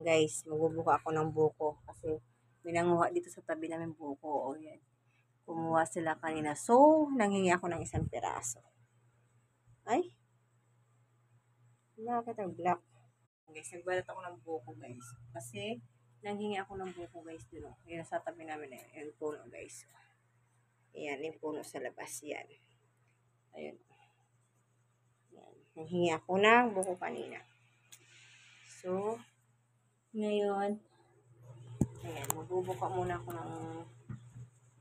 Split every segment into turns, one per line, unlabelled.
Guys, magbubuka ako ng buko kasi binanguha dito sa tabi namin buko. O yan. Kumuha sila kanina. So, nanghingi ako ng isang piraso. Ay, bakit ang black? Guys, nagbalat ako ng buko guys. Kasi, nanghingi ako ng buko guys dito. Yan sa tabi namin eh. Yung puno guys. Ayan, yung puno sa labas. Yan. Ayun. Yan. Nanghingi ako ng buko kanina. So, ngayon, ayan, magbubuka muna ako ng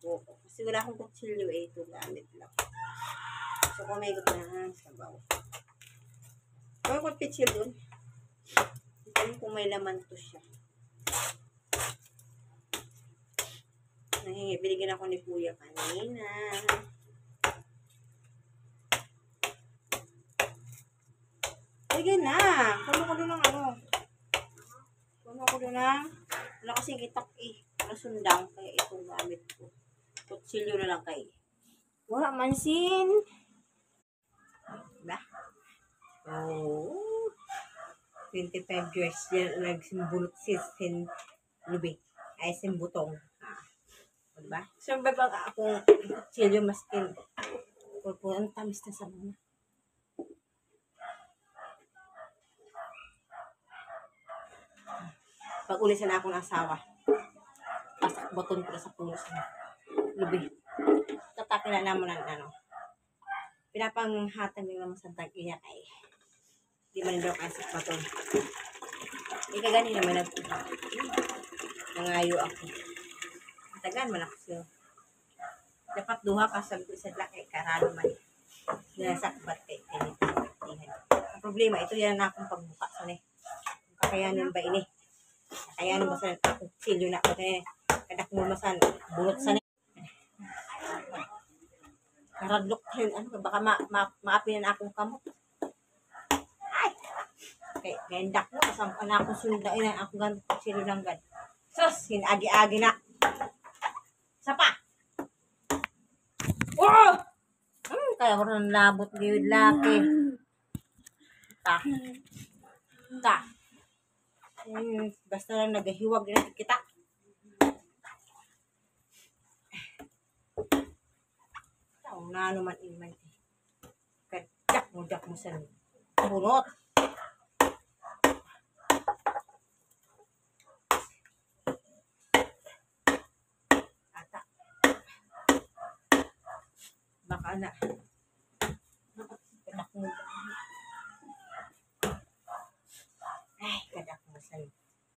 buko. Kasi wala akong kutsilyo eh. Ito gamit lang. So, kumigot na sa baw. Kung ako pitsil dun, ito kung may laman to siya. Binigyan ako ni Kuya kanina. Bigyan na. Kuno ko doon ng ano. Kuno ko doon ng wala kasing itak eh. Nasundang. Kaya itong gamit ko. Kutsilyo na lang kayo. Wala mansin. Diba? Oh. 25 years yan. Nagsimbulot si Sin Lubig. Ay, Simbutong. Diba? So, ba bang akong kutsilyo maskin? Ang tamis na sa mga. Pag ulisan na akong asawa, pasak baton ko na sa punos na lubi. Tatakin na naman ang ano. Pinapanghatag nila sa tag-iyak ay di man daw kasi baton. Ikagani naman nangayo ako. Tagan man ako siya. Dapat duha ka sa laki karano man. Sinasakbat kay ang problema, ito yan na akong pagbuka sa ni. Kakayanin ba ini? Kakayanin ba sa akong silyo na ako eh. Kadak mo masan, bunot sa ni. Naradlok rin, ano, baka maapin na akong kamot. Ay! Okay, gendak mo, kasama na akong sundain na akong ganito silyo lang gan. Sus, hinagi-agi na. Sapa! Oh! Kaya ko rin labot liwid laki. Ta. Basta lang nagahiwag na kita. Taong na naman iman. Kadak mo sa bunot. Ata. Baka na.